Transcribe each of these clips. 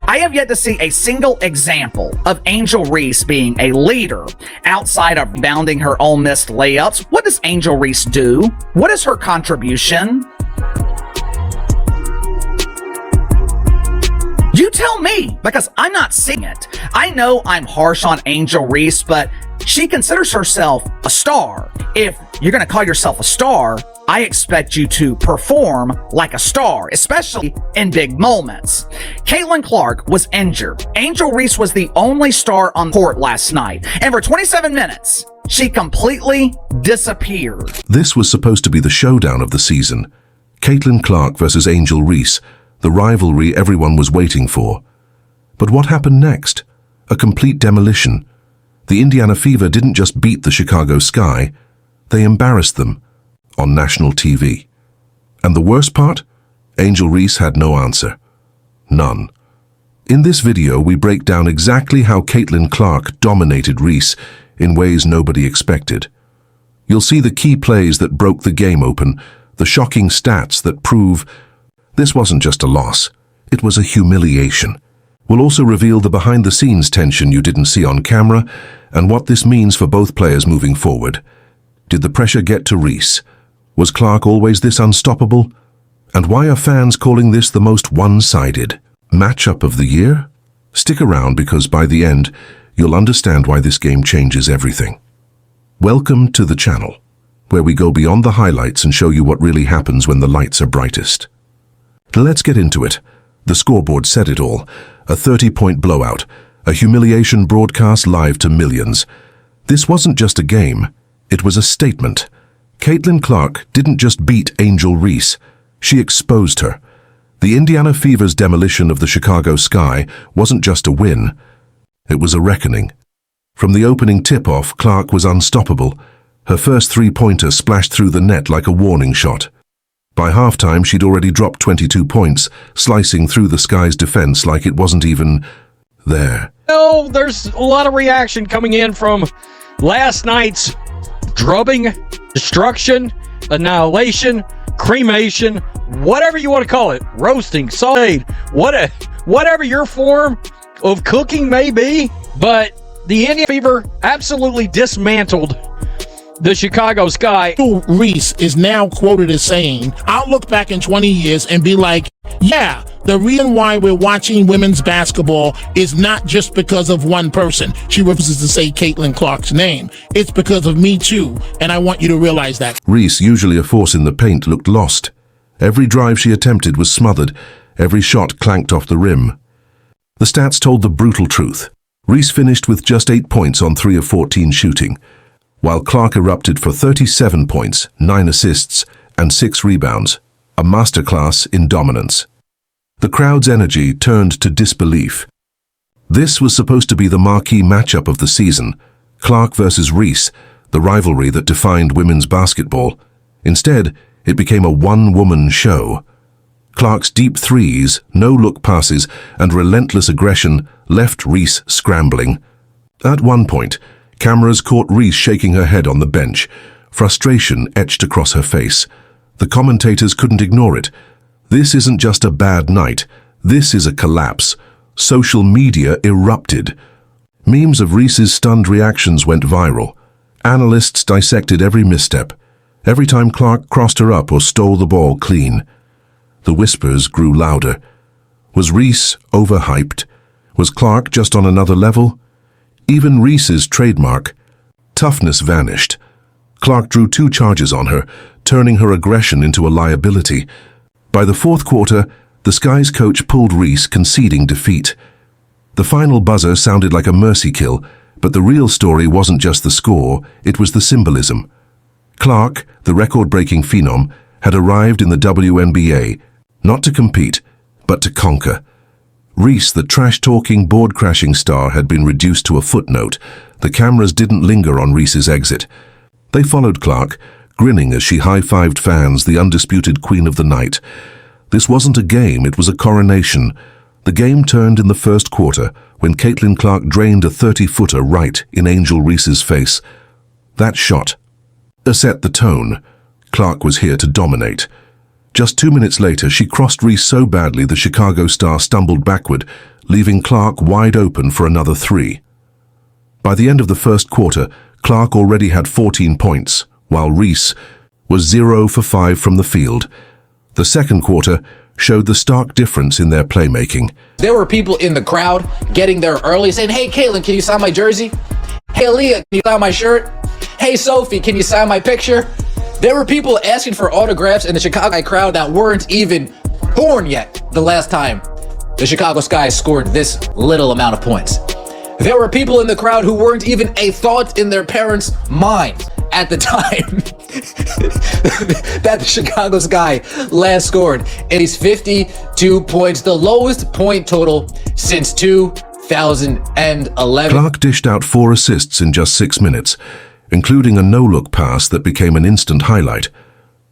I have yet to see a single example of Angel Reese being a leader outside of bounding her own missed layups. What does Angel Reese do? What is her contribution? You tell me, because I'm not seeing it. I know I'm harsh on Angel Reese, but she considers herself a star. If you're going to call yourself a star, I expect you to perform like a star, especially in big moments. Caitlin Clark was injured. Angel Reese was the only star on court last night, and for 27 minutes, she completely disappeared. This was supposed to be the showdown of the season. Caitlin Clark versus Angel Reese, the rivalry everyone was waiting for. But what happened next? A complete demolition. The Indiana Fever didn't just beat the Chicago Sky, they embarrassed them on national TV. And the worst part? Angel Reese had no answer. None. In this video, we break down exactly how Caitlin Clark dominated Reese in ways nobody expected. You'll see the key plays that broke the game open, the shocking stats that prove this wasn't just a loss, it was a humiliation. We'll also reveal the behind-the-scenes tension you didn't see on camera and what this means for both players moving forward. Did the pressure get to Reese? Was Clark always this unstoppable? And why are fans calling this the most one-sided matchup of the year? Stick around because by the end, you'll understand why this game changes everything. Welcome to the channel, where we go beyond the highlights and show you what really happens when the lights are brightest. Let's get into it. The scoreboard said it all. A 30-point blowout, a humiliation broadcast live to millions. This wasn't just a game, it was a statement. Caitlin Clark didn't just beat Angel Reese, she exposed her. The Indiana Fever's demolition of the Chicago Sky wasn't just a win, it was a reckoning. From the opening tip-off, Clark was unstoppable. Her first three-pointer splashed through the net like a warning shot. By halftime, she'd already dropped 22 points, slicing through the Sky's defense like it wasn't even there. Oh, there's a lot of reaction coming in from last night's drubbing, destruction, annihilation, cremation, whatever you want to call it, roasting, sauteed, whatever your form of cooking may be. But the Indiana Fever absolutely dismantled the Chicago Sky. Reese is now quoted as saying, "I'll look back in 20 years and be like, yeah, the reason why we're watching women's basketball is not just because of one person." She refuses to say Caitlin Clark's name. "It's because of me too, and I want you to realize that." Reese, usually a force in the paint, looked lost. Every drive she attempted was smothered. Every shot clanked off the rim. The stats told the brutal truth. Reese finished with just 8 points on 3 of 14 shooting, while Clark erupted for 37 points, 9 assists, and 6 rebounds, a masterclass in dominance. The crowd's energy turned to disbelief. This was supposed to be the marquee matchup of the season, Clark versus Reese, the rivalry that defined women's basketball. Instead, it became a one-woman show. Clark's deep threes, no-look passes, and relentless aggression left Reese scrambling. At one point, cameras caught Reese shaking her head on the bench. Frustration etched across her face. The commentators couldn't ignore it. This isn't just a bad night. This is a collapse. Social media erupted. Memes of Reese's stunned reactions went viral. Analysts dissected every misstep, every time Clark crossed her up or stole the ball clean. The whispers grew louder. Was Reese overhyped? Was Clark just on another level? Even Reese's trademark, toughness, vanished. Clark drew 2 charges on her, turning her aggression into a liability. By the fourth quarter, the Sky's coach pulled Reese, conceding defeat. The final buzzer sounded like a mercy kill, but the real story wasn't just the score, it was the symbolism. Clark, the record-breaking phenom, had arrived in the WNBA, not to compete, but to conquer. Reese, the trash-talking, board-crashing star, had been reduced to a footnote. The cameras didn't linger on Reese's exit. They followed Clark, grinning as she high-fived fans, the undisputed queen of the night. This wasn't a game, it was a coronation. The game turned in the first quarter when Caitlin Clark drained a 30-footer right in Angel Reese's face. That shot set the tone. Clark was here to dominate. Just 2 minutes later, she crossed Reese so badly the Chicago star stumbled backward, leaving Clark wide open for another 3. By the end of the first quarter, Clark already had 14 points, while Reese was 0 for 5 from the field. The second quarter showed the stark difference in their playmaking. There were people in the crowd getting there early saying, "Hey, Caitlin, can you sign my jersey? Hey, Leah, can you sign my shirt? Hey, Sophie, can you sign my picture?" There were people asking for autographs in the Chicago crowd that weren't even born yet the last time the Chicago Sky scored this little amount of points. There were people in the crowd who weren't even a thought in their parents' minds at the time that the Chicago Sky last scored. It is 52 points, the lowest point total since 2011. Clark dished out 4 assists in just 6 minutes, including a no-look pass that became an instant highlight.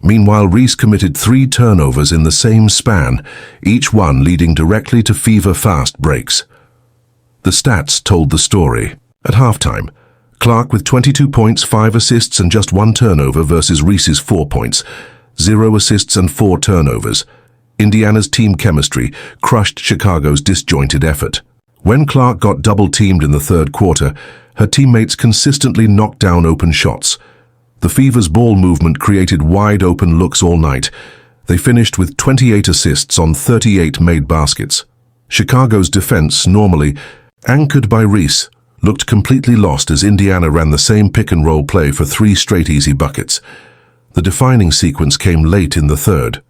Meanwhile, Reese committed 3 turnovers in the same span, each one leading directly to fever-fast breaks. The stats told the story. At halftime, Clark with 22 points, 5 assists and just 1 turnover versus Reese's 4 points, 0 assists and 4 turnovers. Indiana's team chemistry crushed Chicago's disjointed effort. When Clark got double-teamed in the third quarter, her teammates consistently knocked down open shots. The Fever's ball movement created wide-open looks all night. They finished with 28 assists on 38 made baskets. Chicago's defense, normally anchored by Reese, looked completely lost as Indiana ran the same pick-and-roll play for 3 straight easy buckets. The defining sequence came late in the third.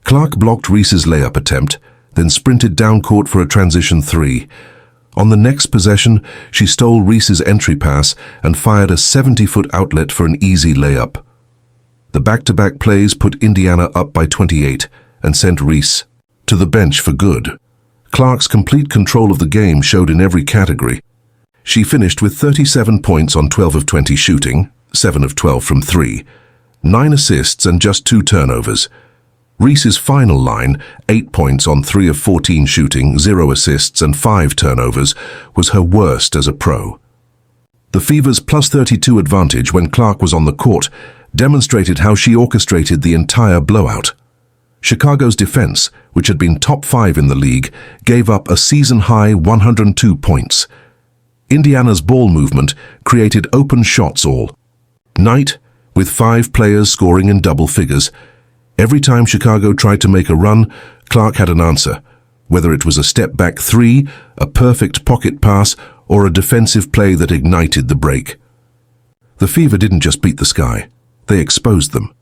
Clark blocked Reese's layup attempt, then sprinted down court for a transition 3. On the next possession, she stole Reese's entry pass and fired a 70-foot outlet for an easy layup. The back-to-back plays put Indiana up by 28 and sent Reese to the bench for good. Clark's complete control of the game showed in every category. She finished with 37 points on 12 of 20 shooting, 7 of 12 from 3, 9 assists and just 2 turnovers. Reese's final line, 8 points on 3 of 14 shooting, 0 assists and 5 turnovers, was her worst as a pro. The Fever's plus 32 advantage when Clark was on the court demonstrated how she orchestrated the entire blowout. Chicago's defense, which had been top 5 in the league, gave up a season-high 102 points. Indiana's ball movement created open shots all night, with 5 players scoring in double figures. Every time Chicago tried to make a run, Clark had an answer, whether it was a step-back 3, a perfect pocket pass, or a defensive play that ignited the break. The Fever didn't just beat the Sky, they exposed them.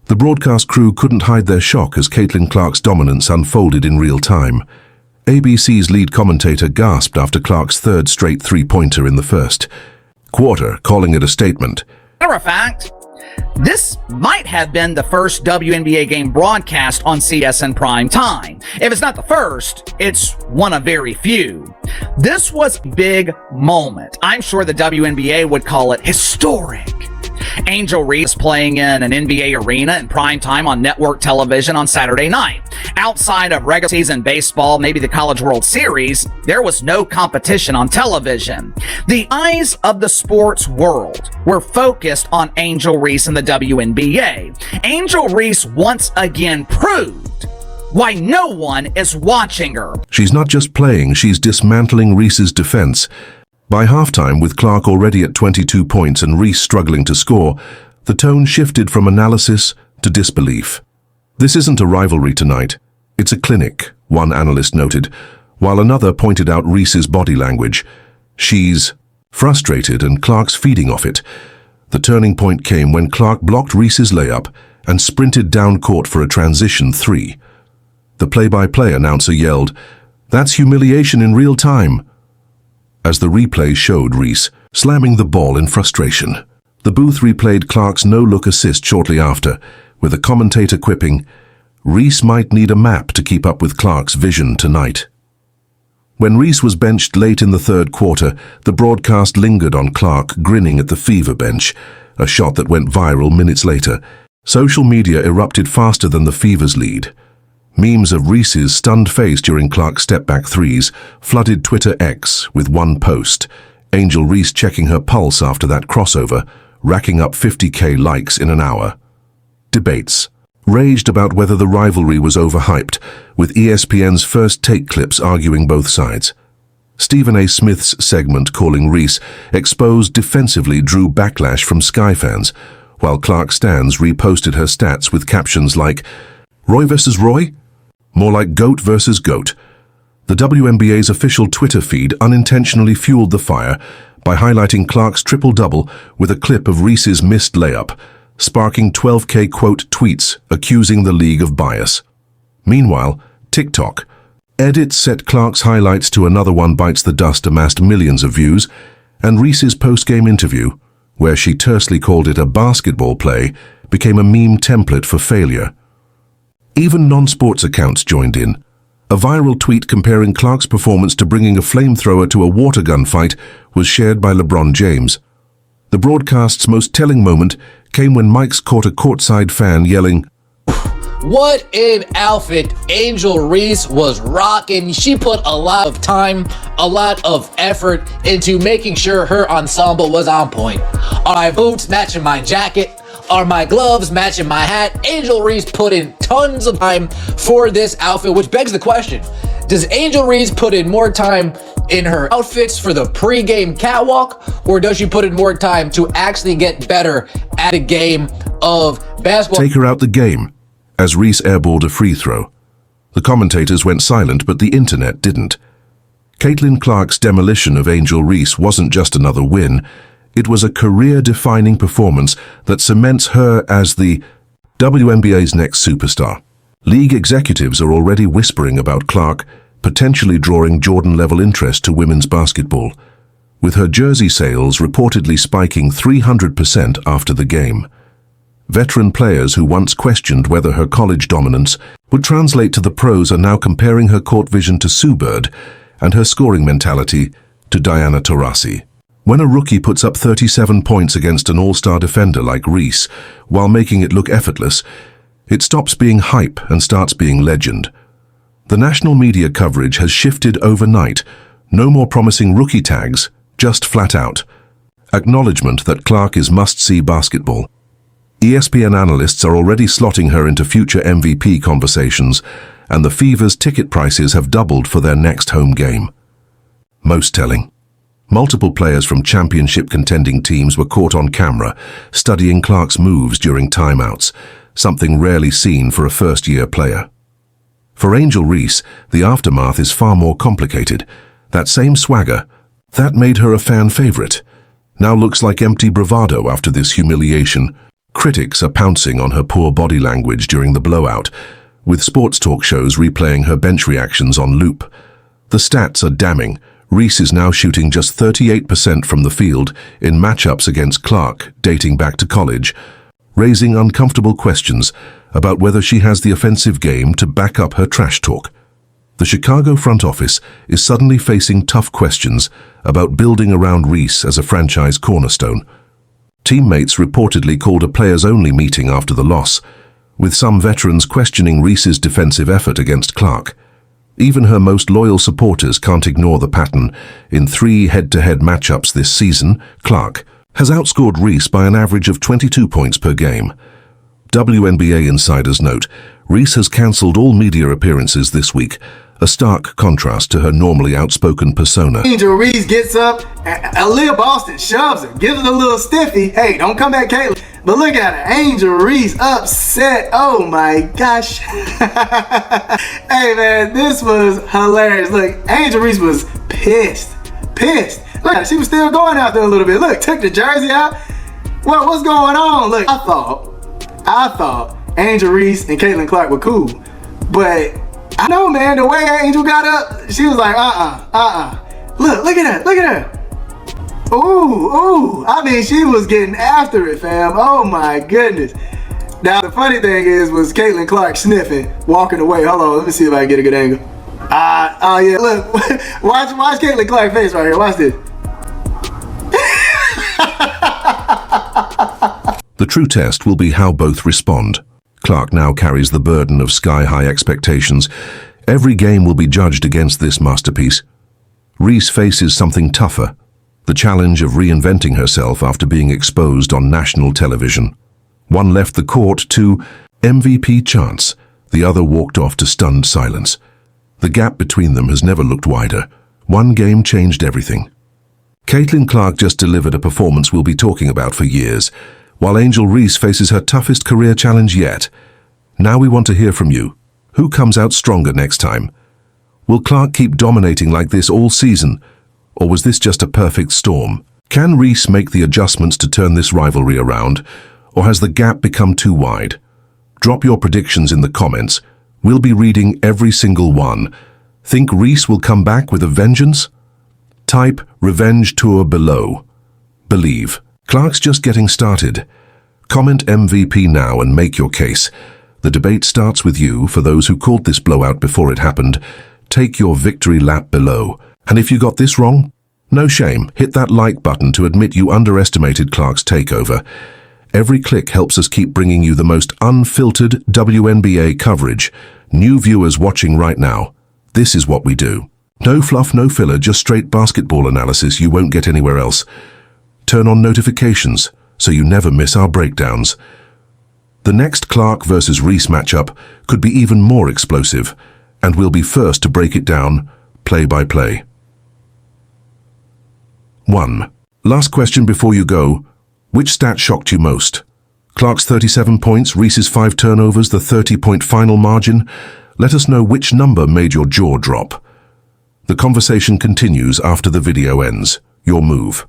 The broadcast crew couldn't hide their shock as Caitlin Clark's dominance unfolded in real time. ABC's lead commentator gasped after Clark's third straight three-pointer in the first quarter, calling it a statement. Matter of fact, this might have been the first WNBA game broadcast on CSN prime time. If it's not the first, it's one of very few. This was a big moment. I'm sure the WNBA would call it historic. Angel Reese playing in an NBA arena in prime time on network television on Saturday night. Outside of regular season baseball, maybe the College World Series, there was no competition on television. The eyes of the sports world were focused on Angel Reese and the WNBA. Angel Reese once again proved why no one is watching her. She's not just playing, she's dismantling Reese's defense. By halftime, with Clark already at 22 points and Reese struggling to score, the tone shifted from analysis to disbelief. This isn't a rivalry tonight. It's a clinic, one analyst noted, while another pointed out Reese's body language. She's frustrated and Clark's feeding off it. The turning point came when Clark blocked Reese's layup and sprinted down court for a transition 3. The play-by-play announcer yelled, "That's humiliation in real time," as the replay showed Reese slamming the ball in frustration. The booth replayed Clark's no-look assist shortly after, with a commentator quipping, "Reese might need a map to keep up with Clark's vision tonight." When Reese was benched late in the third quarter, the broadcast lingered on Clark grinning at the Fever bench, a shot that went viral minutes later. Social media erupted faster than the Fever's lead. Memes of Reese's stunned face during Clark's step-back threes flooded Twitter X with one post, Angel Reese checking her pulse after that crossover, racking up 50K likes in an hour. Debates. raged about whether the rivalry was overhyped, with ESPN's First Take clips arguing both sides. Stephen A. Smith's segment calling Reese exposed defensively drew backlash from Sky fans, while Clark stans reposted her stats with captions like, "Roy versus Roy? More like GOAT versus GOAT." The WNBA's official Twitter feed unintentionally fueled the fire by highlighting Clark's triple-double with a clip of Reese's missed layup, sparking 12K quote tweets accusing the league of bias. Meanwhile, TikTok edits set Clark's highlights to Another One Bites the Dust amassed millions of views, and Reese's post-game interview, where she tersely called it a basketball play, became a meme template for failure. Even non-sports accounts joined in. A viral tweet comparing Clark's performance to bringing a flamethrower to a water gun fight was shared by LeBron James. The broadcast's most telling moment came when Mike's caught a courtside fan yelling, What an outfit Angel Reese was rocking. She put a lot of time, a lot of effort into making sure her ensemble was on point. Are my boots matching my jacket? Are my gloves matching my hat? Angel Reese put in tons of time for this outfit, which begs the question, does Angel Reese put in more time in her outfits for the pre-game catwalk, or does she put in more time to actually get better at a game of basketball? "Take her out the game," as Reese airballed a free throw. The commentators went silent, but the internet didn't. Caitlin Clark's demolition of Angel Reese wasn't just another win. It was a career-defining performance that cements her as the WNBA's next superstar. League executives are already whispering about Clark potentially drawing Jordan-level interest to women's basketball, with her jersey sales reportedly spiking 300% after the game. Veteran players who once questioned whether her college dominance would translate to the pros are now comparing her court vision to Sue Bird and her scoring mentality to Diana Taurasi. When a rookie puts up 37 points against an all-star defender like Reese, while making it look effortless, it stops being hype and starts being legend. The national media coverage has shifted overnight. No more promising rookie tags, just flat out acknowledgement that Clark is must-see basketball. ESPN analysts are already slotting her into future MVP conversations, and the Fever's ticket prices have doubled for their next home game. Most telling, multiple players from championship contending teams were caught on camera studying Clark's moves during timeouts, something rarely seen for a first-year player. For Angel Reese, the aftermath is far more complicated. That same swagger, that made her a fan favorite, now looks like empty bravado after this humiliation. Critics are pouncing on her poor body language during the blowout, with sports talk shows replaying her bench reactions on loop. The stats are damning. Reese is now shooting just 38% from the field in matchups against Clark dating back to college, raising uncomfortable questions about whether she has the offensive game to back up her trash talk. The Chicago front office is suddenly facing tough questions about building around Reese as a franchise cornerstone. Teammates reportedly called a players-only meeting after the loss, with some veterans questioning Reese's defensive effort against Clark. Even her most loyal supporters can't ignore the pattern. In 3 head-to-head matchups this season, Clark has outscored Reese by an average of 22 points per game. WNBA insiders note, Reese has cancelled all media appearances this week, a stark contrast to her normally outspoken persona. Angel Reese gets up, Aaliyah Boston shoves her, gives her a little stiffy. Hey, don't come back, Caitlin. But look at her, Angel Reese upset. Oh my gosh. Hey man, this was hilarious. Look, Angel Reese was pissed. Look at her, she was still going out there a little bit. Look, took the jersey out. Well, what's going on? Look, I thought Angel Reese and Caitlin Clark were cool. But I know, man, the way Angel got up, she was like, Look at her. Ooh. I mean, she was getting after it, fam. Oh my goodness. Now, the funny thing was Caitlin Clark sniffing, walking away. Hold on, let me see if I can get a good angle. Oh yeah, look. watch Caitlin Clark's face right here. Watch this. The true test will be how both respond. Clark now carries the burden of sky-high expectations. Every game will be judged against this masterpiece. Reese faces something tougher, the challenge of reinventing herself after being exposed on national television. One left the court to MVP chance. The other walked off to stunned silence. The gap between them has never looked wider. One game changed everything. Caitlin Clark just delivered a performance we'll be talking about for years, while Angel Reese faces her toughest career challenge yet. Now we want to hear from you. Who comes out stronger next time? Will Clark keep dominating like this all season, or was this just a perfect storm? Can Reese make the adjustments to turn this rivalry around, or has the gap become too wide? Drop your predictions in the comments. We'll be reading every single one. Think Reese will come back with a vengeance? Type Revenge Tour below. Believe. Clark's just getting started. Comment MVP now and make your case. The debate starts with you. For those who called this blowout before it happened, take your victory lap below. And if you got this wrong, no shame. Hit that like button to admit you underestimated Clark's takeover. Every click helps us keep bringing you the most unfiltered WNBA coverage. New viewers watching right now, this is what we do. No fluff, no filler, just straight basketball analysis you won't get anywhere else. Turn on notifications so you never miss our breakdowns. The next Clark versus Reese matchup could be even more explosive, and we'll be first to break it down, play by play. 1. Last question before you go. Which stat shocked you most? Clark's 37 points, Reese's 5 turnovers, the 30-point final margin? Let us know which number made your jaw drop. The conversation continues after the video ends. Your move.